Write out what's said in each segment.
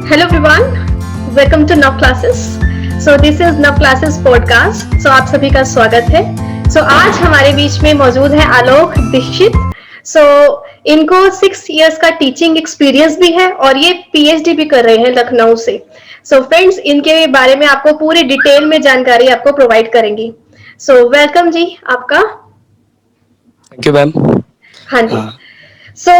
Hello everyone, welcome to Now Classes. So this is Now Classes podcast. So आप सभी का स्वागत है. So आज हमारे बीच में मौजूद है आलोक दीक्षित. So इनको 6 years का टीचिंग एक्सपीरियंस भी है और ये पीएचडी भी कर रहे हैं लखनऊ से. So फ्रेंड्स, इनके बारे में आपको पूरी डिटेल में जानकारी आपको प्रोवाइड करेंगी. So वेलकम जी आपका. Thank you ma'am. हाँ जी. सो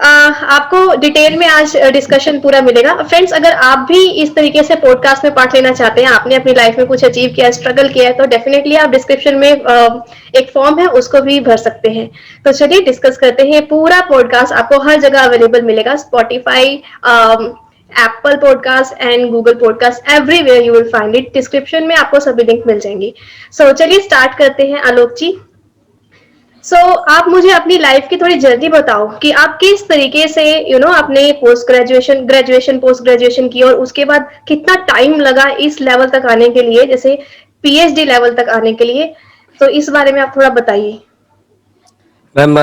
आपको डिटेल में आज डिस्कशन पूरा मिलेगा. फ्रेंड्स, अगर आप भी इस तरीके से पॉडकास्ट में पार्ट लेना चाहते हैं, आपने अपनी लाइफ में कुछ अचीव किया, स्ट्रगल किया है, तो डेफिनेटली आप डिस्क्रिप्शन में एक फॉर्म है उसको भी भर सकते हैं. तो चलिए डिस्कस करते हैं. पूरा पॉडकास्ट आपको हर जगह अवेलेबल मिलेगा. Spotify, Apple podcast and Google podcast, everywhere you will find it. Description में आपको सभी लिंक मिल जाएंगे. सो चलिए स्टार्ट करते हैं. आलोक जी, आप मुझे अपनी लाइफ की थोड़ी जर्नी बताओ कि आप किस तरीके से आपने ग्रेजुएशन पोस्ट ग्रेजुएशन की और उसके बाद कितना टाइम लगा इस लेवल तक आने के लिए, जैसे पीएचडी लेवल तक आने के लिए. तो इस बारे में आप थोड़ा बताइए. मैम,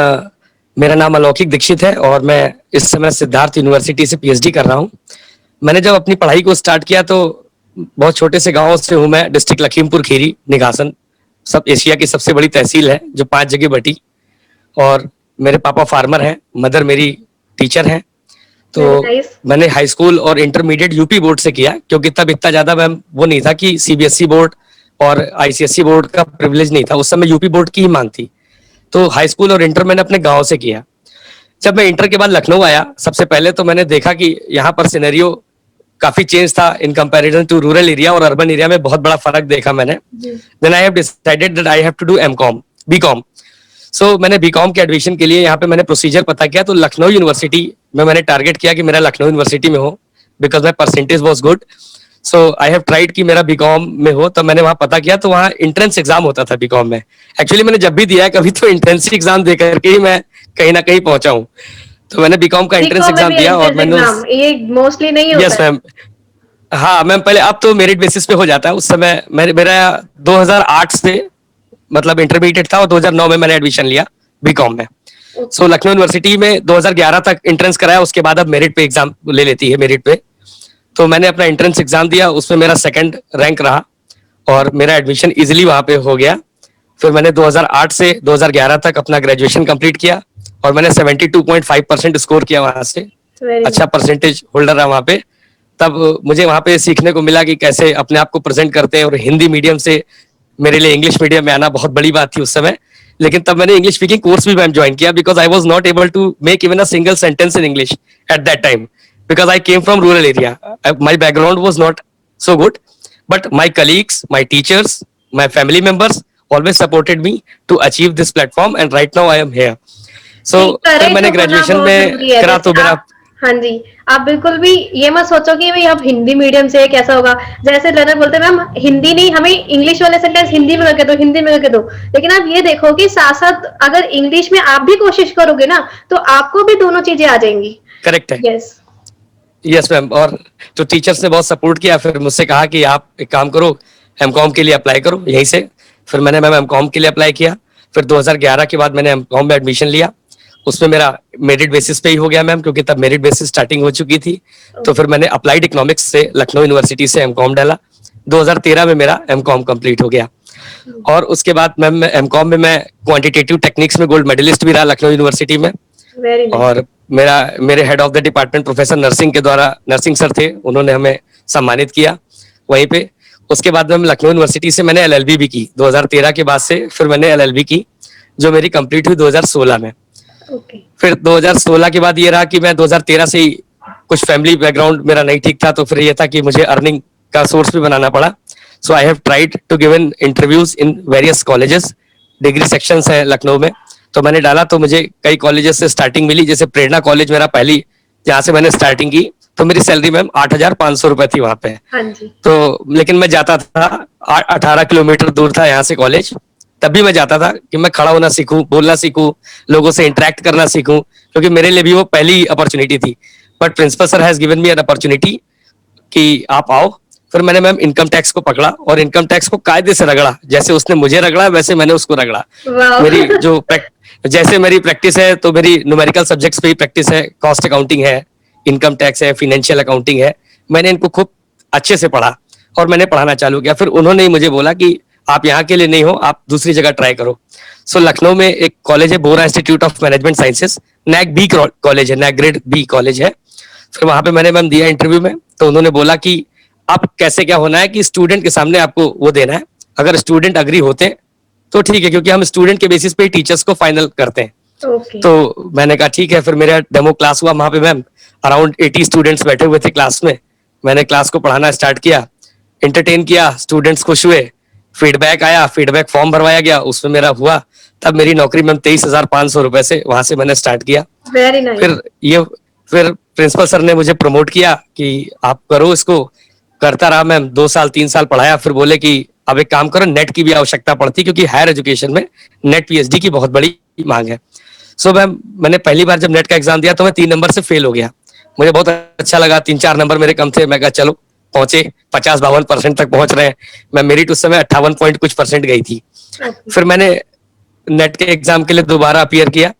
मेरा नाम अलौकिक दीक्षित है और मैं इस समय सिद्धार्थ यूनिवर्सिटी से पीएचडी कर रहा हूँ. मैंने जब अपनी पढ़ाई को स्टार्ट किया तो बहुत छोटे से गांव से हूँ मैं. डिस्ट्रिक्ट लखीमपुर खीरी, निघासन, सब एशिया की सबसे बड़ी तहसील है जो 5 जगह बटी. और मेरे पापा फार्मर हैं, मदर मेरी टीचर हैं. तो मैंने हाई स्कूल और इंटरमीडिएट यूपी बोर्ड से किया, क्योंकि तब इतना ज्यादा मैम वो नहीं था कि सीबीएसई बोर्ड और आईसीएसई बोर्ड का प्रिविलेज नहीं था. उस समय यूपी बोर्ड की ही मांग थी. तो हाई स्कूल और इंटर मैंने अपने गाँव से किया. जब मैं इंटर के बाद लखनऊ आया, सबसे पहले तो मैंने देखा कि यहाँ पर सिनेरियो काफी चेंज था in comparison to rural area और अर्बन एरिया में बहुत बड़ा फर्क देखा मैंने. Then I have decided that I have to do MCom, BCom. So मैंने बीकॉम के एडमिशन के लिए यहाँ पे मैंने प्रोसीजर पता किया. तो लखनऊ यूनिवर्सिटी में मैंने टारगेट किया कि मेरा लखनऊ यूनिवर्सिटी में हो, because my percentage was good. So I have tried कि मेरा बीकॉम में हो. तो मैंने वहां पता किया तो वहाँ एंट्रेंस एग्जाम होता था बीकॉम में. एक्चुअली मैंने जब भी दिया है कभी, तो एंट्रेंस एग्जाम दे करके ही मैं कहीं ना कहीं पहुंचा हूँ. तो मैंने बीकॉम का एंट्रेंस एग्जाम दिया और मैंने ये मोस्टली नहीं होता. Yes ma'am. हाँ मैम, पहले अब तो मेरिट बेसिस पे हो जाता है. उस समय मेरा 2008 से मतलब इंटरमीडिएट था और 2009 में मैंने एडमिशन लिया बीकॉम में. सो लखनऊ यूनिवर्सिटी में 2011 तक एंट्रेंस कराया. उसके बाद अब मेरिट पे एग्जाम ले लेती है, मेरिट पे. तो मैंने अपना एंट्रेंस एग्जाम दिया, उसमें मेरा 2nd रैंक रहा और मेरा एडमिशन इजिली वहां पे हो गया. फिर मैंने 2008 से 2011 तक अपना ग्रेजुएशन कंप्लीट किया और मैंने 72.5% स्कोर किया वहां से. अच्छा परसेंटेज होल्डर रहा वहां पे. तब मुझे वहां पे सीखने को मिला कि कैसे अपने आप को प्रेजेंट करते हैं. और हिंदी मीडियम से मेरे लिए इंग्लिश मीडियम में आना बहुत बड़ी बात थी उस समय. लेकिन तब मैंने इंग्लिश स्पीकिंग कोर्स भी मैम ज्वाइन किया, because I was not able to make even a single sentence in English at that time, because I came from rural area. My background was not so good, but my colleagues, my teachers, my family members always supported me to achieve this platform and right now I am here. So फिर मैंने graduation में करा तो मेरा. हाँ जी, आप बिल्कुल भी ये मत सोचो कि भाई आप हिंदी मीडियम से कैसा होगा. जैसे लर्नर बोलते हैं मैम हिंदी नहीं, हमें इंग्लिश वाले सेंटेंस हिंदी में करके दो, हिंदी में करके दो. लेकिन आप ये देखो कि साथ साथ अगर इंग्लिश में आप भी कोशिश करोगे ना तो आपको भी दोनों चीजें आ जाएंगी. करेक्ट है. Yes yes ma'am. और तो टीचर्स ने बहुत सपोर्ट किया. फिर मुझसे कहा कि आप एक काम करो, एमकॉम के लिए अप्लाई करो यहीं से. फिर मैंने मैम एमकॉम के लिए अप्लाई किया. फिर 2011 के बाद मैंने एमकॉम में एडमिशन लिया. उसमें मेरा मेरिट बेसिस पे ही हो गया मैम, क्योंकि तब मेरिट बेसिस स्टार्टिंग हो चुकी थी. तो फिर मैंने अप्लाइड इकोनॉमिक्स से लखनऊ यूनिवर्सिटी से एमकॉम डाला. 2013 में मेरा एमकॉम कंप्लीट हो गया. और उसके बाद मैम एमकॉम में मैं क्वांटिटेटिव टेक्निक्स में गोल्ड मेडलिस्ट भी रहा लखनऊ यूनिवर्सिटी में. और मेरे head of the department professor nursing के द्वारा, नर्सिंग सर थे, उन्होंने हमें सम्मानित किया वहीं पे. उसके बाद में लखनऊ यूनिवर्सिटी से मैंने एलएलबी भी की 2013 के बाद से. फिर मैंने एलएलबी की जो मेरी कंप्लीट हुई 2016 में. फिर 2016 के बाद ये रहा कि मैं 2013 से ही कुछ फैमिली बैकग्राउंड मेरा नहीं ठीक था, तो फिर ये था कि मुझे अर्निंग का सोर्स भी बनाना पड़ा. So I have tried to give in interviews in various colleges. Degree sections है लखनऊ में, तो मैंने डाला तो मुझे कई कॉलेजेस से स्टार्टिंग मिली. जैसे प्रेरणा कॉलेज मेरा पहली, जहाँ से मैंने स्टार्टिंग की, तो मेरी सैलरी मैम 8,500 रुपए थी वहां पे. हाँ जी. तो लेकिन मैं जाता था, 18 किलोमीटर दूर था यहाँ से कॉलेज. तब भी मैं जाता था कि मैं खड़ा होना सीखूं, बोलना सीखूं, लोगों से इंटरेक्ट करना सीखूं, क्योंकि मेरे लिए भी वो पहली अपॉर्चुनिटी थी. But principal sir has given me an opportunity कि आप आओ. फिर मैंने मैम इनकम टैक्स को पकड़ा और इनकम टैक्स को कायदे से रगड़ा. जैसे उसने मुझे रगड़ा वैसे मैंने उसको रगड़ा. मेरी जो जैसे मेरी प्रैक्टिस है, तो मेरी न्यूमेरिकल सब्जेक्ट्स पे ही प्रैक्टिस है. कॉस्ट अकाउंटिंग है, इनकम टैक्स है, फाइनेंशियल अकाउंटिंग है. मैंने इनको खूब अच्छे से पढ़ा और मैंने पढ़ाना चालू किया। फिर उन्होंने ही मुझे बोला कि आप यहाँ के लिए नहीं हो, आप दूसरी जगह ट्राई करो। सो लखनऊ में एक कॉलेज है, Bora Institute of Management Sciences, NAAC B college है, नैक ग्रेड बी कॉलेज है। फिर वहां पे मैंने मैम दिया इंटरव्यू में, तो उन्होंने बोला कि आप कैसे क्या होना है कि स्टूडेंट के सामने आपको वो देना है, अगर स्टूडेंट अग्री होते हैं तो ठीक है, क्योंकि हम स्टूडेंट के बेसिस पे ही टीचर्स को फाइनल करते हैं। ओके। तो मैंने कहा ठीक है। फिर मेरा डेमो क्लास हुआ वहां पे मैम, अराउंड 80 स्टूडेंट्स बैठे हुए थे क्लास में। मैंने क्लास को पढ़ाना स्टार्ट किया, एंटरटेन किया, स्टूडेंट्स खुश हुए, फीडबैक आया, फीडबैक फॉर्म भरवाया गया, उसमें मेरा हुआ। तब मेरी नौकरी मैम 23,500 रुपए से वहां से मैंने स्टार्ट किया। Very nice. फिर प्रिंसिपल सर ने मुझे प्रमोट किया कि आप करो इसको। करता रहा मैम, 2 साल 3 साल पढ़ाया। फिर बोले कि अब एक काम करो, नेट की भी आवश्यकता पड़ती, क्योंकि हायर एजुकेशन में नेट पीएचडी की बहुत बड़ी मांग है। सो मैम, मैंने पहली बार जब नेट का एग्जाम दिया तो मैं 3 नंबर से फेल हो गया। मुझे बहुत अच्छा लगा, 3-4 नंबर मेरे कम थे। मैं कहा चलो पहुंचे, 50-52% तक पहुंच रहे हैं। मैं मेरिट उस समय 58 पॉइंट कुछ परसेंट गई थी। ओके। फिर मैंने नेट के एग्जाम के लिए दोबारा अपीयर किया,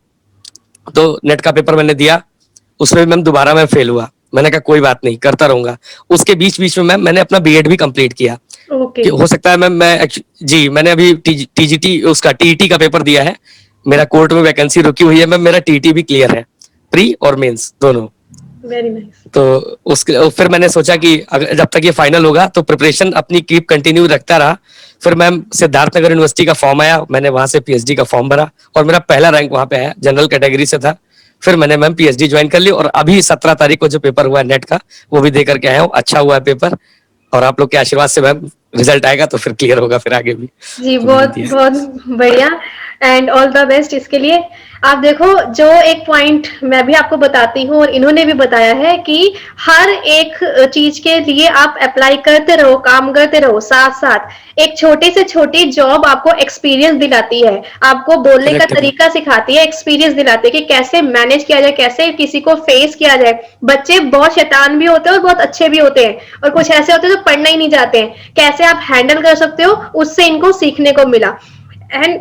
तो नेट का पेपर मैंने दिया, उसमें भी मैम दोबारा मैं फेल हुआ। मैंने कहा कोई बात नहीं, करता रहूंगा। उसके बीच बीच में मैम मैंने अपना बीएड भी कंप्लीट किया, ओके। कि हो सकता है मैम जी मैंने अभी टीजीटी उसका टीईटी का पेपर दिया है। मेरा कोर्ट में वैकेंसी रुकी हुई है मैम, मेरा टीईटी भी क्लियर है, प्री और मेंस दोनों। Very nice. तो उसके फिर मैंने सोचा कि अगर जब तक ये फाइनल होगा तो प्रिपरेशन अपनी कीप कंटिन्यू रखता रहा। फिर मैम सिद्धार्थनगर यूनिवर्सिटी का फॉर्म आया, मैंने वहां से पीएचडी का फॉर्म भरा और मेरा पहला रैंक वहां पे आया, जनरल कैटेगरी से था। फिर मैंने मैम पीएचडी ज्वाइन कर ली और अभी 17 तारीख को जो पेपर हुआ है नेट का, वो भी दे करके आया हूँ। अच्छा हुआ है पेपर, और आप लोग के आशीर्वाद से मैम रिजल्ट आएगा तो फिर क्लियर होगा फिर आगे भी। जी, तो मैंने बहुत दिया। बहुत बढ़िया एंड ऑल द बेस्ट इसके लिए। आप देखो, जो एक पॉइंट मैं भी आपको बताती हूँ और इन्होंने भी बताया है कि हर एक चीज के लिए आप अप्लाई करते रहो, काम करते रहो, साथ साथ एक छोटी से छोटी जॉब आपको एक्सपीरियंस दिलाती है, आपको बोलने का करेक्ट है मैम। तरीका सिखाती है, एक्सपीरियंस दिलाती है कि कैसे मैनेज किया जाए, कैसे किसी को फेस किया जाए। बच्चे बहुत शैतान भी होते हैं और बहुत अच्छे भी होते हैं, और कुछ ऐसे होते हैं जो पढ़ना ही नहीं चाहते हैं। कैसे आप हैंडल कर सकते हो, उससे इनको सीखने को मिला। एंड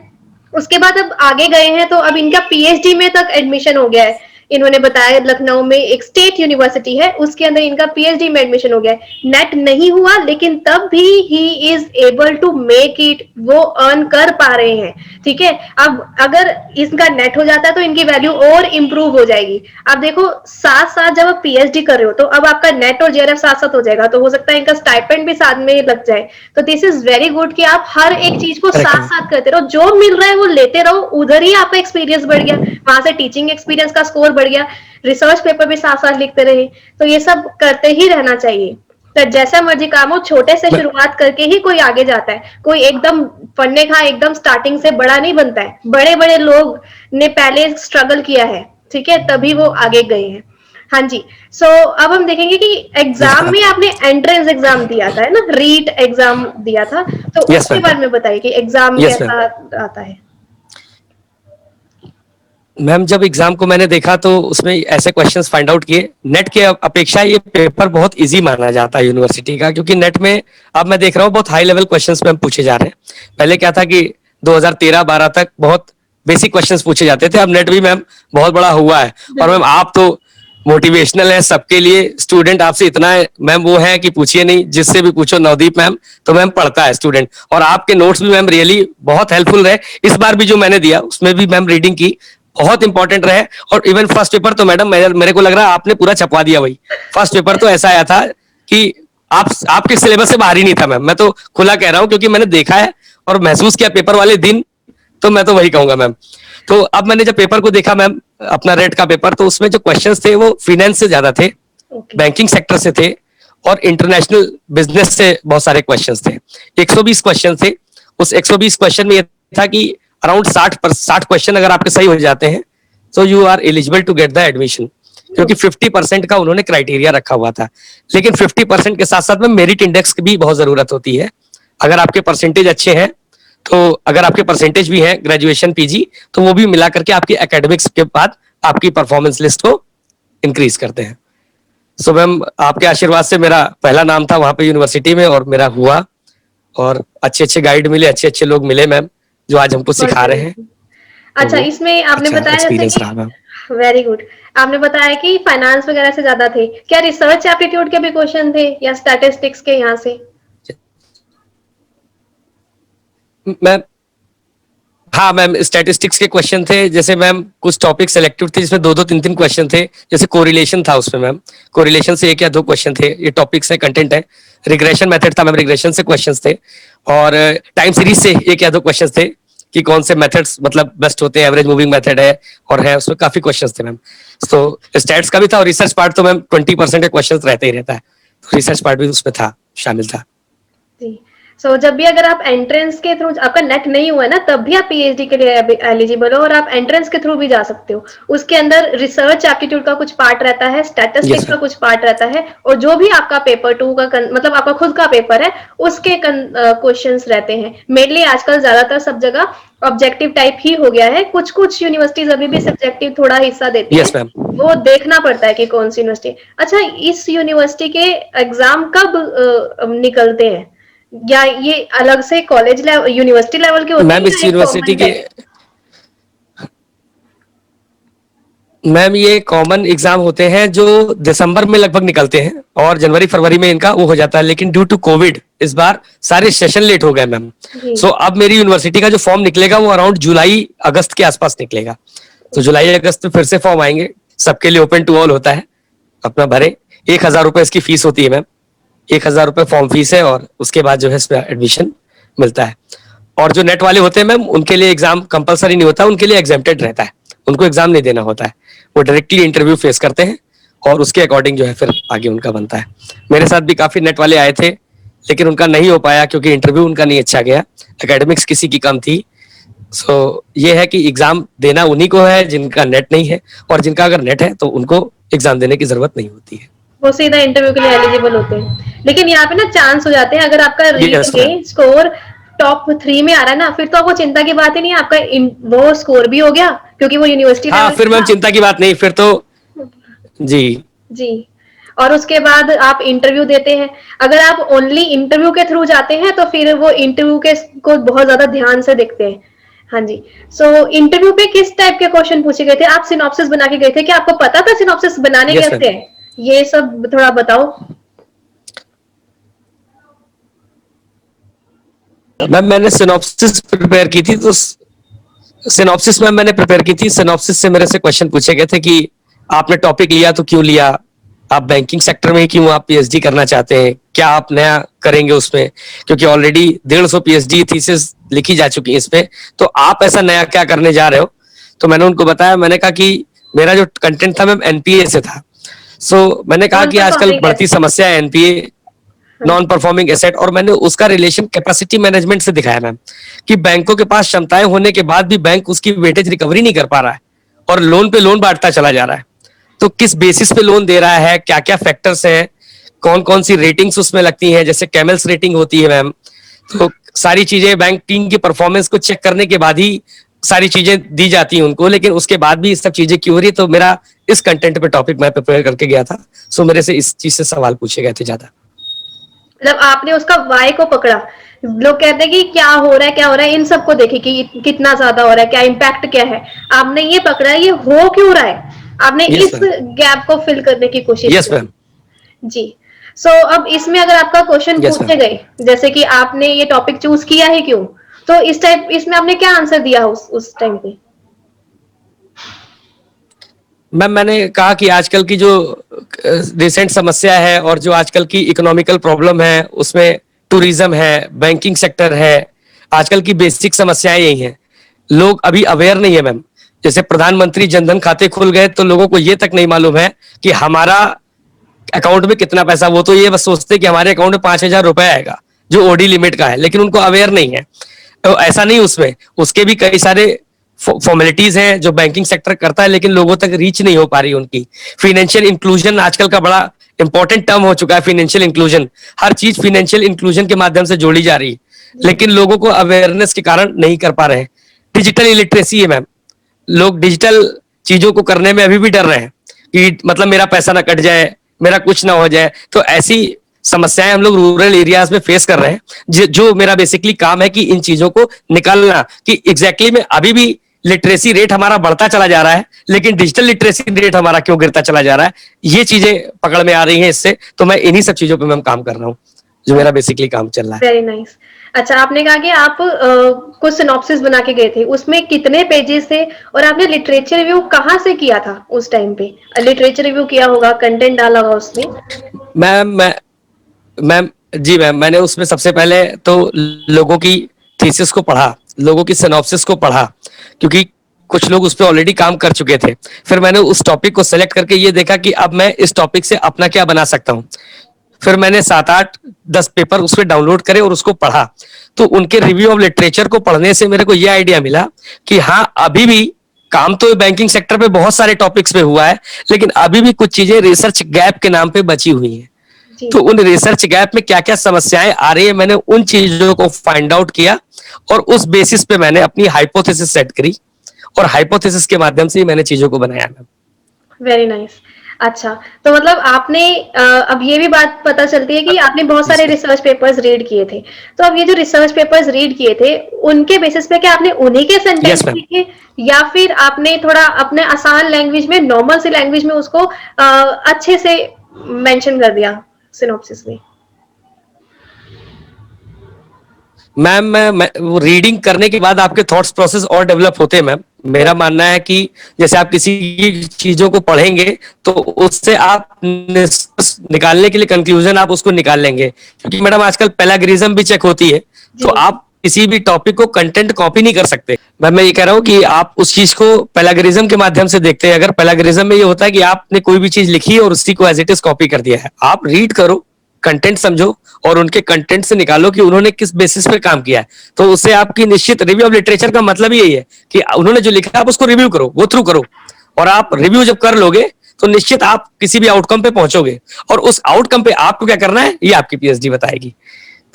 उसके बाद अब आगे गए हैं, तो अब इनका पीएचडी में तक एडमिशन हो गया है। इन्होंने बताया लखनऊ में एक स्टेट यूनिवर्सिटी है, उसके अंदर इनका पीएचडी में एडमिशन हो गया है। नेट नहीं हुआ, लेकिन तब भी he is able to make it, वो अर्न कर पा रहे हैं। ठीक है, अब अगर इसका नेट हो जाता है तो इनकी वैल्यू और इंप्रूव हो जाएगी। अब देखो, साथ साथ जब आप पीएचडी कर रहे हो तो अब आपका नेट और जेआरएफ साथ साथ हो जाएगा, तो हो सकता है इनका स्टाइपेंड भी साथ में लग जाए। तो दिस इज वेरी गुड कि आप हर एक चीज को करेक्ट है साथ मैम। साथ करते रहो, जो मिल रहा है वो लेते रहो, उधर ही आपका एक्सपीरियंस बढ़ गया, वहां से टीचिंग एक्सपीरियंस का स्कोर बढ़ गया, रिसर्च पेपर भी साथ साथ लिखते रहे। तो ये सब करते ही रहना चाहिए। तो जैसा मर्जी काम हो, छोटे से मैं- शुरुआत करके ही कोई आगे जाता है। कोई एकदम पढ़ने का एकदम स्टार्टिंग से बड़ा नहीं बनता है, बड़े बड़े लोग ने पहले स्ट्रगल किया है, ठीक है, तभी वो आगे गए हैं। हाँ जी। सो अब हम देखेंगे कि जी एग्जाम हाँ। में आपने एंट्रेंस एग्जाम दिया था, है ना, रीट एग्जाम दिया था, तो यस उसके मैम। बारे में बताइए कि एग्जाम यस मैम। कैसा आता है। मैम, जब एग्जाम को मैंने देखा तो उसमें ऐसे क्वेश्चंस फाइंड आउट किए। नेट के अपेक्षा ये पेपर बहुत इजी माना जाता है यूनिवर्सिटी का, क्योंकि नेट में अब मैं देख रहा हूँ बहुत हाई लेवल क्वेश्चंस मैम पूछे जा रहे हैं। पहले क्या था कि 2013-12 तक बहुत बेसिक क्वेश्चंस पूछे जाते थे, अब नेट भी मैम बहुत बड़ा हुआ है। और मैम आप तो मोटिवेशनल है सबके लिए, स्टूडेंट आपसे इतना है मैम वो है कि पूछिए नहीं, जिससे भी पूछो नवदीप मैम तो मैम पढ़ता है स्टूडेंट। और आपके नोट्स भी मैम रियली बहुत हेल्पफुल रहे। इस बार भी जो मैंने दिया उसमें भी मैम रीडिंग की बहुत इंपॉर्टेंट रहे। और इवन फर्स्ट पेपर तो मैडम मेरे को लग रहा है आपने पूरा छपवा दिया। वही फर्स्ट पेपर तो ऐसा आया था कि आपके सिलेबस से बाहर ही नहीं था मैम। मैं तो खुला कह रहा हूँ क्योंकि मैंने देखा है और महसूस किया पेपर वाले दिन, तो मैं तो वही कहूंगा मैम। तो अब मैंने जब पेपर को देखा मैम, अपना रेट का पेपर, तो उसमें जो क्वेश्चंस थे वो फाइनेंस से ज्यादा थे, ओके। बैंकिंग सेक्टर से थे, और इंटरनेशनल बिजनेस से बहुत सारे क्वेश्चंस थे। 120 क्वेश्चन थे। उस 120 क्वेश्चन में ये था कि अराउंड 60 क्वेश्चन अगर आपके सही हो जाते हैं तो you are eligible to get the admission, क्योंकि 50% का उन्होंने क्राइटेरिया रखा हुआ था। लेकिन 50% के साथ साथ में मेरिट इंडेक्स की भी बहुत जरूरत होती है। अगर आपके परसेंटेज अच्छे हैं, तो अगर आपके परसेंटेज भी हैं ग्रेजुएशन पीजी, तो वो भी मिला करके आपकी एकेडमिक्स के बाद आपकी परफॉर्मेंस लिस्ट को इंक्रीज करते हैं। सो मैम, आपके आशीर्वाद से मेरा पहला नाम था वहां पे यूनिवर्सिटी में, और मेरा हुआ, और अच्छे अच्छे गाइड मिले, अच्छे अच्छे लोग मिले मैम, जो आज हमको सिखा रहे हैं। तो अच्छा, वो इसमें आपने अच्छा बताया जैसे एक्सपीरियंस कि रहा मैम। Very good. आपने बताया कि फाइनेंस वगैरह से ज्यादा थे, क्या रिसर्च एप्टीट्यूड के भी क्वेश्चन थे या स्टैटिस्टिक्स के यहाँ से? मैम, हाँ मैम, स्टैटिस्टिक्स के क्वेश्चन थे। जैसे मैम कुछ टॉपिक सेलेक्टिव थे जिसमें दो दो तीन तीन क्वेश्चन थे। जैसे कोरिलेशन था उसमें मैम, कोरिलेशन से एक या दो क्वेश्चन थे। ये टॉपिक्स है, कंटेंट है। रिग्रेशन मेथड था मैम, रिग्रेशन से क्वेश्चंस थे। और टाइम सीरीज से एक या दो क्वेश्चंस थे कि कौन से मेथड्स मतलब बेस्ट होते हैं। एवरेज मूविंग मेथड है और है, उसमें काफी क्वेश्चंस थे मैम। तो स्टैट्स का भी था और रिसर्च पार्ट तो मैम 20% के क्वेश्चन रहते ही रहता है, तो रिसर्च पार्ट भी उसमें था, शामिल था। जी। सो जब भी अगर आप एंट्रेंस के थ्रू, आपका नेट नहीं हुआ है ना, तब भी आप पीएचडी के लिए एलिजिबल हो और आप एंट्रेंस के थ्रू भी जा सकते हो। उसके अंदर रिसर्च एप्टीट्यूड का कुछ पार्ट रहता है, यस स्टैटिस्टिक्स का मैम। कुछ पार्ट रहता है, और जो भी आपका पेपर टू का मतलब आपका खुद का पेपर है, उसके क्वेश्चंस रहते हैं। मेनली आजकल ज्यादातर सब जगह ऑब्जेक्टिव टाइप ही हो गया है। कुछ कुछ यूनिवर्सिटीज अभी भी सब्जेक्टिव थोड़ा हिस्सा देती यस हैं, मैम। वो देखना पड़ता है कि कौन सी यूनिवर्सिटी। अच्छा, इस यूनिवर्सिटी के एग्जाम कब निकलते हैं, या ये अलग से कॉलेज लेवल यूनिवर्सिटी लेवल के होते हैं मैम इस या एक यूनिवर्सिटी कॉमन के, टेस्ट? मैम ये कॉमन एग्जाम होते हैं जो दिसंबर में लगभग निकलते हैं और जनवरी फरवरी में इनका वो हो जाता है। लेकिन ड्यू टू कोविड इस बार सारे सेशन लेट हो गए मैम। जी। सो अब मेरी यूनिवर्सिटी का जो फॉर्म निकलेगा वो अराउंड जुलाई अगस्त के आसपास निकलेगा। तो जुलाई अगस्त में फिर से फॉर्म आएंगे, सबके लिए ओपन टू ऑल होता है। अपना भरे, 1,000 रुपए इसकी फीस होती है मैम। 1,000 रुपए फॉर्म फीस है और उसके बाद जो है इसमें एडमिशन मिलता है। और जो नेट वाले होते हैं मैम, उनके लिए एग्जाम कंपलसरी नहीं होता, उनके लिए एग्जेम्प्टेड रहता है, उनको एग्जाम नहीं देना होता है। वो डायरेक्टली इंटरव्यू फेस करते हैं और उसके अकॉर्डिंग जो है फिर आगे उनका बनता है। मेरे साथ भी काफी नेट वाले आए थे, लेकिन उनका नहीं हो पाया क्योंकि इंटरव्यू उनका नहीं अच्छा गया, एकेडमिक्स किसी की कम थी। सो ये है कि एग्जाम देना उन्हीं को है जिनका नेट नहीं है, और जिनका अगर नेट है तो उनको एग्जाम देने की जरूरत नहीं होती है। वो सीधा इंटरव्यू के लिए एलिजिबल होते हैं। लेकिन यहाँ पे ना चांस हो जाते हैं, अगर आपका रीट यस मैम। में स्कोर टॉप 3 में आ रहा है ना, फिर तो आपको चिंता की बात ही नहीं है, आपका वो स्कोर भी हो गया, क्योंकि वो यूनिवर्सिटी हाँ लेवल फिर पे मैम था। चिंता की बात नहीं, फिर तो जी। जी। और उसके बाद आप इंटरव्यू देते हैं। अगर आप ओनली इंटरव्यू के थ्रू जाते हैं तो फिर वो इंटरव्यू के को बहुत ज्यादा ध्यान से देखते हैं। हाँ जी। सो इंटरव्यू पे किस टाइप के क्वेश्चन पूछे गए थे? आप सिनॉप्सिस बना के गए थे, क्या आपको पता था सिनॉप्सिस बनाने यस मैम। कैसे हैं? ये सब थोड़ा बताओ। मैम मैंने सिनॉप्सिस प्रिपेयर की थी, तो सिनॉप्सिस मैम मैंने प्रिपेयर की थी। सिनॉप्सिस से मेरे से क्वेश्चन पूछे गए थे कि आपने टॉपिक लिया तो क्यों लिया, आप बैंकिंग सेक्टर में ही क्यों आप पीएचडी करना चाहते हैं, क्या आप नया करेंगे उसमें, क्योंकि ऑलरेडी 150 पीएचडी थीसिस लिखी जा चुकी है इस पे, तो आप ऐसा नया क्या करने जा रहे हो। तो मैंने उनको बताया, मैंने कहा कि मेरा जो कंटेंट था मैम एनपीए से था। सो मैंने कहा नॉन कि आजकल परफॉर्मिंग बढ़ती एसेट। समस्या है एनपीए, हाँ नॉन जी। परफॉर्मिंग एसेट, और मैंने उसका रिलेशन कैपेसिटी मैनेजमेंट से दिखाया मैम, कि बैंकों के पास क्षमताएं होने के बाद भी बैंक उसकी वेटेज रिकवरी नहीं कर पा रहा है और लोन पे लोन बांटता चला जा रहा है। तो किस बेसिस पे लोन दे रहा है, क्या क्या फैक्टर्स हैं, कौन कौन सी रेटिंग्स उसमें लगती हैं, जैसे कैमल्स रेटिंग होती है मैम। तो सारी चीजें बैंक टीम की परफॉर्मेंस को चेक करने के बाद ही सारी चीजें दी जाती हैं उनको, लेकिन उसके बाद भी सब चीजें क्यों हो रही है। तो मेरा इस कंटेंट पे टॉपिक मैं प्रिपेयर करके गया था। सो मेरे से इस चीज से सवाल पूछे गए थे ज्यादा। मतलब आपने उसका वाई को पकड़ा। लोग कहते हैं कि क्या हो रहा है, क्या हो रहा है, इन सबको देखे कि कितना ज्यादा हो रहा है, क्या इम्पैक्ट क्या है। आपने ये पकड़ा है, ये हो क्यों रहा है, आपने यस इस मैम। गैप को फिल करने की कोशिश यस की। मैम। जी। सो अब इसमें अगर आपका क्वेश्चन यस मैम। पूछे गए, जैसे कि आपने ये टॉपिक चूज किया है क्यों, तो इस टाइप इसमें आपने क्या आंसर दिया उस टाइम पे? मैम मैंने कहा कि आजकल की जो रिसेंट समस्या है और जो आजकल की इकोनॉमिकल प्रॉब्लम है, उसमें टूरिज्म है, बैंकिंग सेक्टर है, आजकल की बेसिक समस्याएं यही हैं। लोग अभी अवेयर नहीं है मैम। जैसे प्रधानमंत्री जनधन खाते खुल गए तो लोगों को ये तक नहीं मालूम है कि हमारा अकाउंट में कितना पैसा, वो तो ये बस सोचते हैं कि हमारे अकाउंट में 5,000 रुपए आएगा जो ओडी लिमिट का है, लेकिन उनको अवेयर नहीं है। तो ऐसा नहीं, उसमें उसके भी कई सारे फॉर्मेलिटीज हैं जो बैंकिंग सेक्टर करता है, लेकिन लोगों तक रीच नहीं हो पा रही उनकी। फाइनेंशियल इंक्लूजन आजकल का बड़ा इंपॉर्टेंट टर्म हो चुका है। फाइनेंशियल इंक्लूजन, हर चीज फाइनेंशियल इंक्लूजन के माध्यम से जोड़ी जा रही है, लेकिन लोगों को अवेयरनेस के कारण नहीं कर पा रहे हैं। डिजिटल इलिटरेसी है मैम, लोग डिजिटल चीजों को करने में अभी भी डर रहे हैं कि मतलब मेरा पैसा ना कट जाए, मेरा कुछ ना हो जाए। तो ऐसी समस्याएं हम लोग रूरल एरियाज में फेस कर रहे हैं, जो मेरा बेसिकली काम है कि इन चीजों को निकालना, कि एग्जैक्टली मैं अभी भी लिटरेसी रेट हमारा बढ़ता चला जा रहा है, लेकिन डिजिटल लिटरेसी रेट हमारा क्यों गिरता चला जा रहा है, ये चीजें पकड़ में आ रही हैं इससे। तो मैं इन्हीं सब चीजों पे मैं काम कर रहा हूँ, जो मेरा बेसिकली काम चल रहा है। Very nice. अच्छा, आपने कहा कि आप कुछ सिनॉप्सिस बना के गए थे, उसमें कितने पेजेस थे और आपने लिटरेचर रिव्यू कहाँ से किया था उस टाइम पे? लिटरेचर रिव्यू किया होगा, कंटेंट डाला होगा उसमें। मैम मैम जी मैम, मैंने उसमें सबसे पहले तो लोगों की थीसिस को पढ़ा, लोगों की सिनॉप्सिस को पढ़ा, क्योंकि कुछ लोग उस पर ऑलरेडी काम कर चुके थे। फिर मैंने उस टॉपिक को सेलेक्ट करके ये देखा कि अब मैं इस टॉपिक से अपना क्या बना सकता हूँ। फिर मैंने 7 8 10 पेपर उस पर डाउनलोड करे और उसको पढ़ा। तो उनके रिव्यू ऑफ लिटरेचर को पढ़ने से मेरे को ये आइडिया मिला कि हाँ, अभी भी काम तो बैंकिंग सेक्टर पे बहुत सारे टॉपिक्स पे हुआ है, लेकिन अभी भी कुछ चीजें रिसर्च गैप के नाम पे बची हुई हैं। तो उन रिसर्च गैप में क्या क्या समस्याएं आ रही है, मैंने उन चीजों को फाइंड आउट किया और उस बेसिस पे मैंने अपनी हाइपोथेसिस सेट करी और हाइपोथेसिस के माध्यम से ही मैंने चीजों को बनाया। Very nice. अच्छा, तो मतलब आपने अब ये भी बात पता चलती है कि आपने बहुत सारे रिसर्च पेपर्स रीड किए थे। तो अब ये जो रिसर्च पेपर्स रीड किए थे, उनके बेसिस पे क्या आपने उन्हीं के सेंटेंस यस मैम। लिखे या फिर आपने थोड़ा अपने आसान लैंग्वेज में, नॉर्मल सी लैंग्वेज में उसको अच्छे से मेंशन कर दिया सिनॉप्सिस में? मैम मैं वो रीडिंग करने के बाद आपके थॉट्स प्रोसेस और डेवलप होते हैं मैम। मेरा मानना है कि जैसे आप किसी चीजों को पढ़ेंगे तो उससे आप निकालने के लिए कंक्लूजन आप उसको निकाल लेंगे, क्योंकि मैडम आजकल प्लेगरिज्म भी चेक होती है। तो आप किसी भी टॉपिक को कंटेंट कॉपी नहीं कर सकते। मैं ये कह रहा हूँ कि आप उस चीज को प्लेगरिज्म के माध्यम से देखते हैं। अगर प्लेगरिज्म में ये होता है कि आपने कोई भी चीज लिखी है और उसी को एज इट इज कॉपी कर दिया है, आप रीड करो, कंटेंट समझो और उनके कंटेंट से निकालो कि उन्होंने किस बेसिस पे काम किया है। तो उससे आपकी निश्चित रिव्यू ऑफ लिटरेचर का मतलब यही है कि उन्होंने जो लिखा है आप उसको रिव्यू करो, गो थ्रू करो, और आप रिव्यू जब कर लोगे तो निश्चित आप किसी भी आउटकम पे पहुंचोगे, और उस आउटकम पे आपको क्या करना है ये आपकी पीएचडी बताएगी।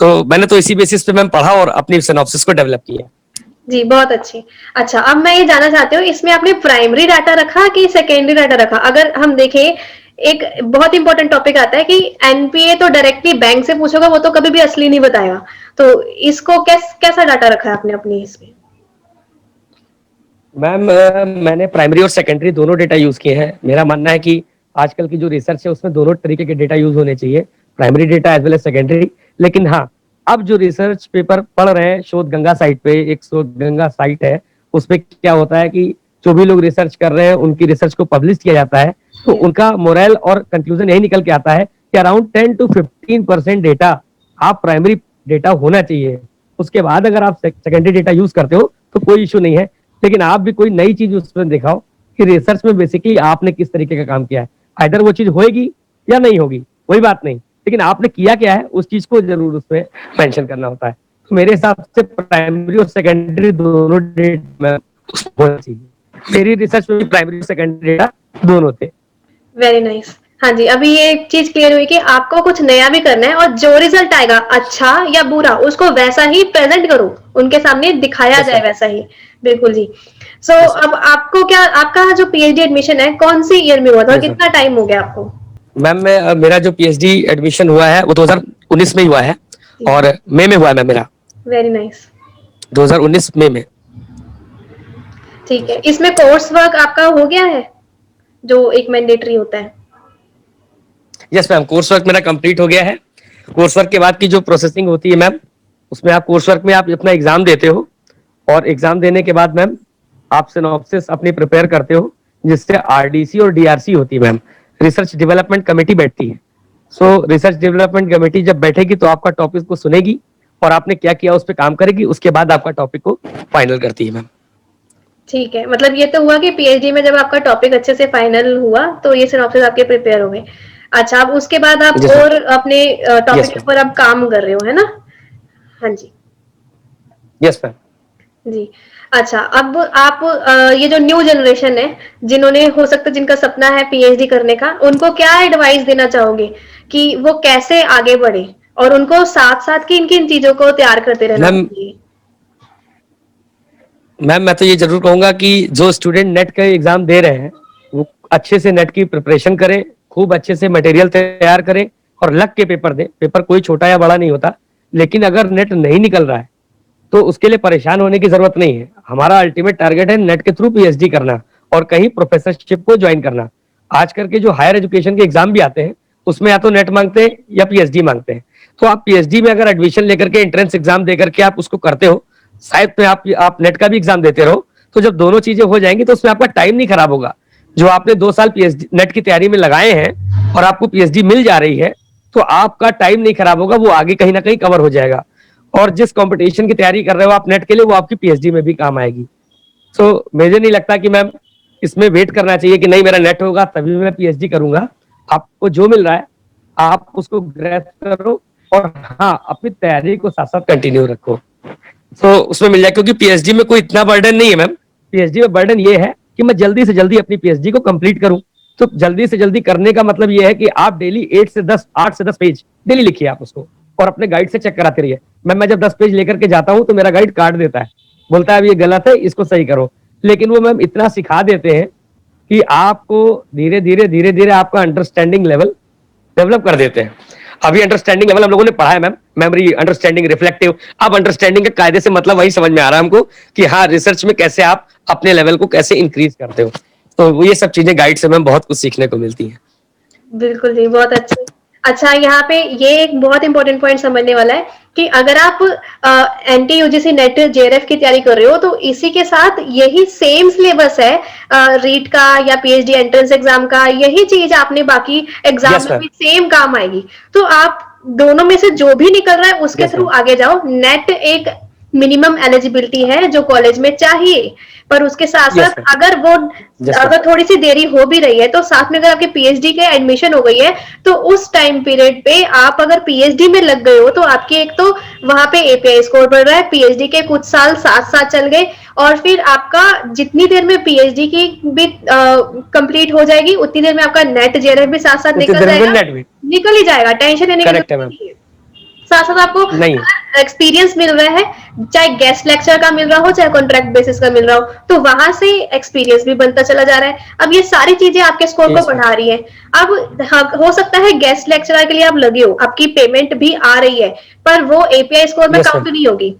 तो मैंने तो इसी बेसिस पे मैम पढ़ा और अपनी सिनॉप्सिस को डेवलप किया। जी, बहुत अच्छी। अच्छा, अब मैं ये जानना चाहती हूँ, इसमें आपने प्राइमरी डाटा रखा कि सेकेंडरी डाटा रखा? अगर हम देखें, एक बहुत इंपॉर्टेंट टॉपिक आता है कि एनपीए तो डायरेक्टली बैंक से पूछोगा, वो तो कभी भी असली नहीं बताएगा। तो इसको कैसा डाटा रखा है आपने अपनी इसमें? मैम मैंने प्राइमरी और सेकेंडरी दोनों डेटा यूज किए हैं। मेरा मानना है कि आजकल की जो रिसर्च है उसमें दोनों तरीके के डेटा यूज होने चाहिए, primary data as well as secondary. लेकिन हाँ, अब जो रिसर्च पेपर पढ़ रहे हैं शोध गंगा साइट पे, एक शोध गंगा साइट है, उस पर क्या होता है कि जो भी लोग रिसर्च कर रहे हैं उनकी रिसर्च को पब्लिश किया जाता है, तो उनका मोरल और कंक्लूजन यही निकल के आता है कि अराउंड 10 to 15% डेटा आप प्राइमरी डेटा होना चाहिए। उसके बाद अगर आप सेकेंडरी डेटा यूज करते हो तो कोई इशू नहीं है, लेकिन आप भी कोई नई चीज उसमें दिखाओ कि रिसर्च में बेसिकली आपने किस तरीके का काम किया है। आइदर वो चीज होएगी या नहीं होगी, कोई बात नहीं, लेकिन आपने किया क्या है उस चीज को जरूर उसमें मेंशन करना होता है। तो मेरे हिसाब से प्राइमरी और सेकेंडरी दोनों डेटा होना चाहिए। मेरी रिसर्च में भी प्राइमरी और सेकेंडरी डेटा दोनों थे। Very nice. हाँ जी, अभी ये एक चीज क्लियर हुई कि आपको कुछ नया भी करना है और जो रिजल्ट आएगा, अच्छा या बुरा, उसको वैसा ही प्रेजेंट करो, उनके सामने दिखाया जाए वैसा ही। बिल्कुल जी। सो अब आपको क्या, आपका जो पीएचडी एडमिशन है कौन सी ईयर में हुआ था और कितना टाइम हो गया आपको? मैम मेरा जो पीएचडी एडमिशन हुआ है वो 2019 में ही हुआ है और मई में हुआ है मैम मेरा। Very nice. 2019 मई में। ठीक है, इसमें कोर्स वर्क आपका हो गया है जो एक मैंडेटरी होता है? यस मैम, कोर्स वर्क मेरा कंप्लीट हो गया है। कोर्स वर्क के बाद की जो प्रोसेसिंग होती है मैम, उसमें आप कोर्स वर्क में आप अपना एग्जाम देते हो और एग्जाम देने के बाद मैम आप सिनॉप्सिस अपनी प्रिपेयर करते हो, जिससे आरडीसी और डीआरसी होती है मैम, रिसर्च डेवलपमेंट कमेटी बैठती है। सो रिसर्च डेवलपमेंट कमेटी जब बैठेगी तो आपका टॉपिक को सुनेगी और आपने क्या किया उस पर काम करेगी, उसके बाद आपका टॉपिक को फाइनल करती है मैम। ठीक है, मतलब ये तो हुआ कि पीएचडी में जब आपका टॉपिक अच्छे से फाइनल हुआ तो ये सिनॉप्सिस आपके प्रिपेयर हो गए। अच्छा, अब उसके बाद आप और अपने टॉपिक के ऊपर अब काम कर रहे हो, है ना? हाँ जी। Yes ma'am. जी। अच्छा, अब आप ये जो न्यू जनरेशन है, जिन्होंने हो सकता है जिनका सपना है पीएचडी करने का, उनको क्या एडवाइस देना चाहोगे कि वो कैसे आगे बढ़े और उनको साथ-साथ किन किन चीजों को तैयार करते रहना चाहिए? मैम मैं तो ये जरूर कहूंगा कि जो स्टूडेंट नेट का एग्जाम दे रहे हैं वो अच्छे से नेट की प्रिपरेशन करें, खूब अच्छे से मटेरियल तैयार करें और लग के पेपर दें। पेपर कोई छोटा या बड़ा नहीं होता, लेकिन अगर नेट नहीं निकल रहा है तो उसके लिए परेशान होने की जरूरत नहीं है। हमारा अल्टीमेट टारगेट है नेट के थ्रू पीएचडी करना और कहीं प्रोफेसरशिप को ज्वाइन करना। आज करके जो हायर एजुकेशन के एग्जाम भी आते हैं उसमें या तो नेट मांगते हैं या पीएचडी मांगते हैं। तो आप पीएचडी में अगर एडमिशन लेकर के एंट्रेंस एग्जाम देकर के आप उसको करते हो, शायद में आप नेट का भी एग्जाम देते रहो, तो जब दोनों चीजें हो जाएंगी तो उसमें आपका टाइम नहीं खराब होगा। जो आपने 2 साल पीएचडी नेट की तैयारी में लगाए हैं और आपको पीएचडी मिल जा रही है, तो आपका टाइम नहीं खराब होगा, वो आगे कहीं ना कहीं कवर हो जाएगा। और जिस कंपटीशन की तैयारी कर रहे हो आप नेट के लिए, वो आपकी पीएचडी में भी काम आएगी। सो मुझे नहीं लगता कि मैम इसमें वेट करना चाहिए कि नहीं मेरा नेट होगा तभी मैं पीएचडी करूंगा। आपको जो मिल रहा है आप उसको ग्रैस्प करो और हाँ अपनी तैयारी को साथ साथ कंटिन्यू रखो, तो उसमें मिल जाए। क्योंकि पीएचडी में कोई इतना बर्डन नहीं है मैम। पीएचडी में बर्डन ये है कि मैं जल्दी से जल्दी अपनी पीएचडी को कंप्लीट करूं। तो जल्दी से जल्दी करने का मतलब ये है कि आप डेली 8 से 10 पेज डेली लिखिए आप उसको, और अपने गाइड से चेक कराते रहिए। मैं जब 10 पेज लेकर के जाता हूं तो मेरा गाइड काट देता है, बोलता है अब ये गलत है, इसको सही करो। लेकिन वो मैम इतना सिखा देते हैं कि आपको धीरे धीरे आपका अंडरस्टैंडिंग लेवल डेवलप कर देते हैं। अभी अंडरस्टैंडिंग लेवल हम लोगों ने पढ़ा है मैम, मेमोरी, अंडरस्टैंडिंग, रिफ्लेक्टिव। अब अंडरस्टैंडिंग का कायदे से मतलब वही समझ में आ रहा है हमको कि हाँ रिसर्च में कैसे आप अपने लेवल को कैसे इंक्रीज करते हो। तो ये सब चीजें गाइड से मैम बहुत कुछ सीखने को मिलती है। बिल्कुल जी, बहुत अच्छे। अच्छा, यहाँ पे ये एक बहुत इंपॉर्टेंट पॉइंट समझने वाला है कि अगर आप एनटी यूजीसी नेट जेआरएफ की तैयारी कर रहे हो तो इसी के साथ यही सेम सिलेबस है रीट का या पीएचडी एंट्रेंस एग्जाम का, यही चीज आपने बाकी एग्जाम Yes, में ma'am. भी सेम काम आएगी। तो आप दोनों में से जो भी निकल रहा है उसके Yes, थ्रू ma'am. आगे जाओ। नेट एक मिनिमम एलिजिबिलिटी है जो कॉलेज में चाहिए, पर उसके साथ Yes, साथ ma'am. अगर वो Yes, ma'am. अगर थोड़ी सी देरी हो भी रही है तो साथ में अगर आपके पीएचडी के एडमिशन हो गई है तो उस टाइम पीरियड पे आप अगर पीएचडी में लग गए हो तो आपके एक तो वहां पे एपीआई स्कोर बढ़ रहा है, पीएचडी के कुछ साल साथ साथ चल गए, और फिर आपका जितनी देर में पीएचडी की भी कंप्लीट हो जाएगी उतनी देर में आपका नेट जेआरएफ भी साथ साथ उतनी निकल देर में जाएगा, नेट भी निकल ही जाएगा, टेंशन लेने की करेक्ट है जरूरत मैम। नहीं है। साथ साथ आपको नहीं, एक्सपीरियंस मिल रहा है, चाहे गेस्ट लेक्चर का मिल रहा हो चाहे कॉन्ट्रैक्ट बेसिस का मिल रहा हो, तो वहां से एक्सपीरियंस भी बनता चला जा रहा है। अब ये सारी चीजें आपके स्कोर को yes, ma'am. बढ़ा रही है। अब हाँ, हो सकता है गेस्ट लेक्चरर के लिए आप लगे हो, आपकी पेमेंट भी आ रही है, पर वो एपीआई स्कोर में Yes, काउंट ma'am. नहीं होगी।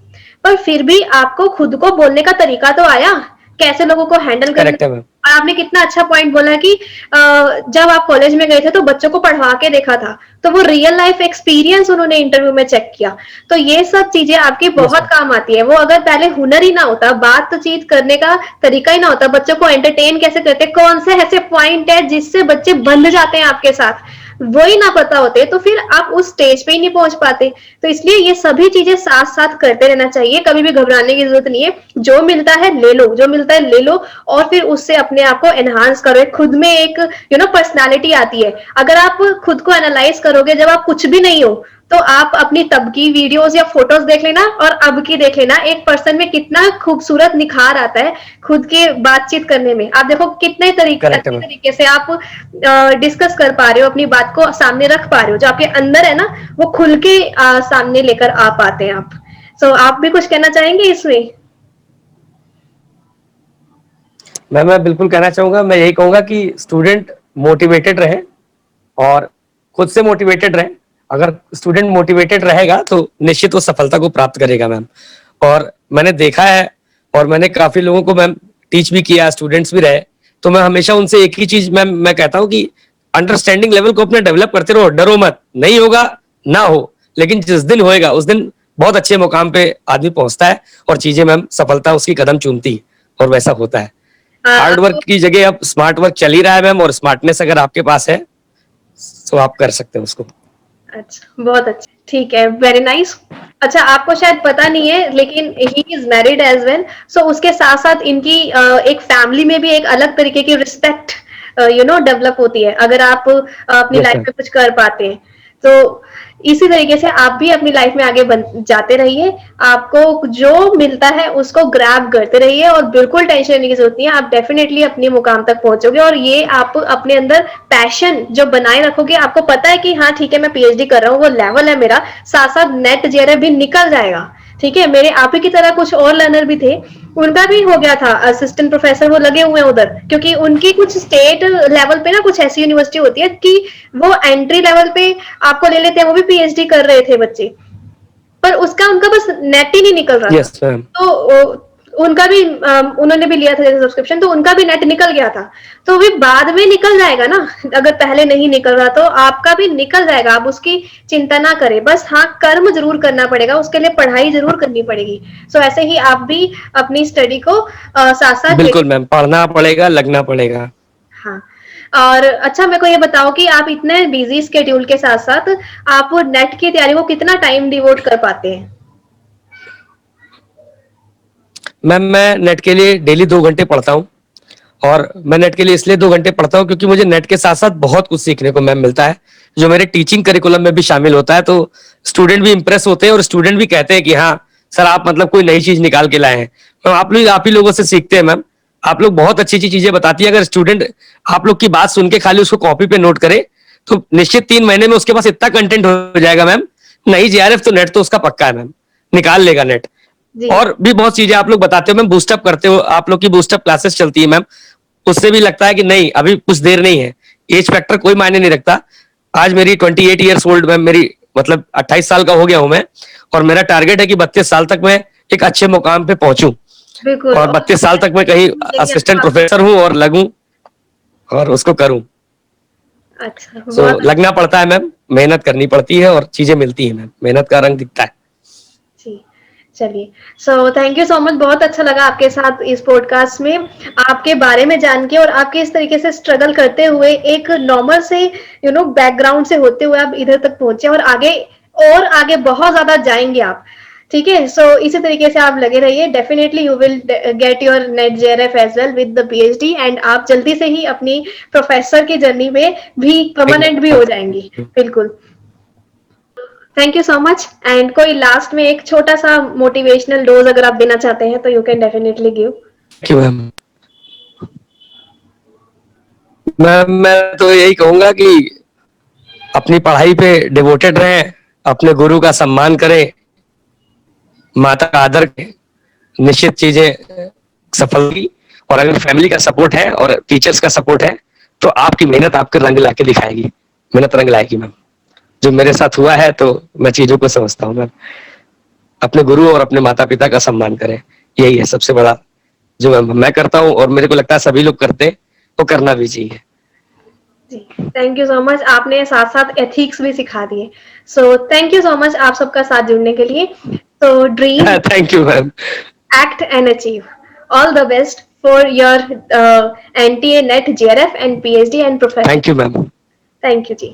पर फिर भी आपको खुद को बोलने का तरीका तो आया, कैसे लोगों को हैंडल करना। करेक्ट है मैम। और आपने कितना अच्छा पॉइंट बोला कि जब आप कॉलेज में गए थे तो बच्चों को पढ़वा के देखा था, तो वो रियल लाइफ एक्सपीरियंस उन्होंने इंटरव्यू में चेक किया। तो ये सब चीजें आपकी Yes, बहुत ma'am. काम आती है। वो अगर पहले हुनर ही ना होता, बातचीत करने का तरीका ही ना होता, बच्चों को एंटरटेन कैसे करते, कौन से ऐसे पॉइंट है जिससे बच्चे बंध जाते हैं आपके साथ, वो ही ना पता होते तो फिर आप उस स्टेज पे ही नहीं पहुंच पाते। तो इसलिए ये सभी चीजें साथ साथ करते रहना चाहिए, कभी भी घबराने की जरूरत नहीं है। जो मिलता है ले लो, जो मिलता है ले लो, और फिर उससे अपने आप को एनहांस करो। खुद में एक पर्सनालिटी आती है। अगर आप खुद को एनालाइज करोगे जब आप कुछ भी नहीं हो, तो आप अपनी तब की वीडियोस या फोटोज देख लेना और अब की देख लेना, एक पर्सन में कितना खूबसूरत निखार आता है खुद के बातचीत करने में। आप देखो कितने करेक्ट है अच्छे मैम। तरीके से आप डिस्कस कर पा रहे हो, अपनी बात को सामने रख पा रहे हो, जो आपके अंदर है ना वो खुल के सामने लेकर आ पाते हैं आप। सो आप भी कुछ कहना चाहेंगे इसमें? मैं बिल्कुल कहना चाहूंगा, मैं यही कहूंगा कि स्टूडेंट मोटिवेटेड रहे और खुद से मोटिवेटेड रहे। अगर स्टूडेंट मोटिवेटेड रहेगा तो निश्चित वो सफलता को प्राप्त करेगा मैम। और मैंने देखा है और मैंने काफी लोगों को मैम टीच भी किया, स्टूडेंट्स भी रहे, तो मैं हमेशा उनसे एक ही चीज मैम मैं कहता हूँ कि अंडरस्टैंडिंग लेवल को अपने डेवलप करते रहो, डरो मत। नहीं होगा ना हो, लेकिन जिस दिन होएगा उस दिन बहुत अच्छे मुकाम पे आदमी पहुंचता है और चीजें मैम सफलता उसकी कदम चूमती है, और वैसा होता है। हार्ड वर्क की जगह अब स्मार्ट वर्क चल ही रहा है मैम, और स्मार्टनेस अगर आपके पास है तो आप कर सकते हैं उसको। अच्छा, बहुत अच्छा, ठीक है, वेरी नाइस। अच्छा, आपको शायद पता नहीं है लेकिन he is married as well, so उसके साथ साथ इनकी एक फैमिली में भी एक अलग तरीके की रिस्पेक्ट डेवलप होती है अगर आप अपनी यस लाइफ मैम। में कुछ कर पाते हैं। तो इसी तरीके से आप भी अपनी लाइफ में आगे जाते रहिए। आपको जो मिलता है उसको ग्रैब करते रहिए और बिल्कुल टेंशन लेने की जरूरत नहीं है। आप डेफिनेटली अपने मुकाम तक पहुंचोगे, और ये आप अपने अंदर पैशन जो बनाए रखोगे, आपको पता है कि हाँ ठीक है मैं पीएचडी कर रहा हूँ, वो लेवल है मेरा, साथ साथ नेट जेआरएफ भी निकल जाएगा। ठीक है, मेरे आप ही की तरह कुछ और लर्नर भी थे, उनका भी हो गया था असिस्टेंट प्रोफेसर, वो लगे हुए हैं उधर, क्योंकि उनकी कुछ स्टेट लेवल पे ना कुछ ऐसी यूनिवर्सिटी होती है कि वो एंट्री लेवल पे आपको ले लेते हैं, वो भी पीएचडी कर रहे थे बच्चे, पर उसका उनका बस नेट ही नहीं निकल रहा था। Yes ma'am. तो उनका भी उन्होंने भी लिया था जैसे सब्सक्रिप्शन, तो उनका भी नेट निकल गया था। तो भी बाद में निकल जाएगा ना, अगर पहले नहीं निकल रहा तो आपका भी निकल जाएगा, आप उसकी चिंता ना करें। बस हाँ, कर्म जरूर करना पड़ेगा, उसके लिए पढ़ाई जरूर करनी पड़ेगी। सो ऐसे ही आप भी अपनी स्टडी को साथ साथ बिल्कुल मैम, पढ़ना पड़ेगा, लगना पड़ेगा। हाँ। और अच्छा, मेरे को ये बताओ कि आप इतने बिजी स्केड्यूल के साथ साथ आप नेट की तैयारी को कितना टाइम डिवोट कर पाते हैं? मैम मैं नेट के लिए डेली 2 घंटे पढ़ता हूँ। और मैं नेट के लिए इसलिए 2 घंटे पढ़ता हूँ क्योंकि मुझे नेट के साथ साथ बहुत कुछ सीखने को मैम मिलता है, जो मेरे टीचिंग करिकुलम में भी शामिल होता है। तो स्टूडेंट भी इंप्रेस होते हैं और स्टूडेंट भी कहते हैं कि हाँ सर, आप मतलब कोई नई चीज निकाल के लाए हैं। मैम आप ही लोगों से सीखते हैं मैम। आप लोग बहुत अच्छी अच्छी चीजें बताती है। अगर स्टूडेंट आप लोग की बात सुन के खाली उसको कॉपी पे नोट करे तो निश्चित 3 महीने में उसके पास इतना कंटेंट हो जाएगा मैम। नहीं जेआरएफ तो नेट तो उसका पक्का है मैम, निकाल लेगा नेट। जी और भी बहुत चीजें आप लोग बताते हो मैम, बूस्टअप करते हो, आप लोग की बूस्टअप क्लासेस चलती है मैम। उससे भी लगता है कि नहीं, अभी कुछ देर नहीं है। एज फैक्टर कोई मायने नहीं रखता। आज मेरी 28 ईयर्स ओल्ड मैम, मेरी मतलब 28 साल का हो गया हूं मैं। और मेरा टारगेट है कि 32 साल तक मैं एक अच्छे मुकाम पे पहुंचूं। बिल्कुल। और 32 साल तक मैं कहीं असिस्टेंट प्रोफेसर हूं और लगूं और उसको करूं। अच्छा, सो बहुत लगना पड़ता है मैम, मेहनत करनी पड़ती है और चीजें मिलती है मैम, मेहनत का रंग दिखता है। जी। चलिए, so thank you so much, बहुत अच्छा लगा आपके साथ इस पॉडकास्ट में आपके बारे में जान के, और आपके इस तरीके से स्ट्रगल करते हुए एक नॉर्मल से बैकग्राउंड से होते हुए आप इधर तक पहुंचे, और आगे बहुत ज्यादा जाएंगे आप। ठीक है, सो इसी तरीके से आप लगे रहिए, definitely you will get your NET JRF as well with the PhD, and आप जल्दी से ही अपनी प्रोफेसर की जर्नी में भी परमानेंट भी हो जाएंगी। बिल्कुल। Thank you so much. And कोई लास्ट में एक छोटा सा मोटिवेशनल डोज अगर आप देना चाहते हैं तो you can definitely give. Thank you ma'am. मैं तो यही कहूंगा कि अपनी पढ़ाई पे डिवोटेड रहें, अपने गुरु का सम्मान करें, माता का आदर करें, निश्चित चीजें सफल होगी। और अगर फैमिली का सपोर्ट है और टीचर्स का सपोर्ट है तो आपकी मेहनत आपके रंग लाके दिखाएगी, मेहनत रंग लाएगी मैम। जो मेरे साथ हुआ है तो मैं चीजों को समझता हूँ मैम। अपने गुरु और अपने माता पिता का सम्मान करें, यही है सबसे बड़ा जो मैं करता हूँ और मेरे को लगता है सभी लोग करते हैं, तो करना भी चाहिए। जी, थैंक यू सो मच, आपने साथ साथ एथिक्स भी सिखा दिए। So thank you so much आप सबका साथ जुड़ने के लिए। तो dream, thank you ma'am. act and achieve. All the best for your NTA, NET, JRF and PhD and profession. Thank you ma'am. Thank you, Ji.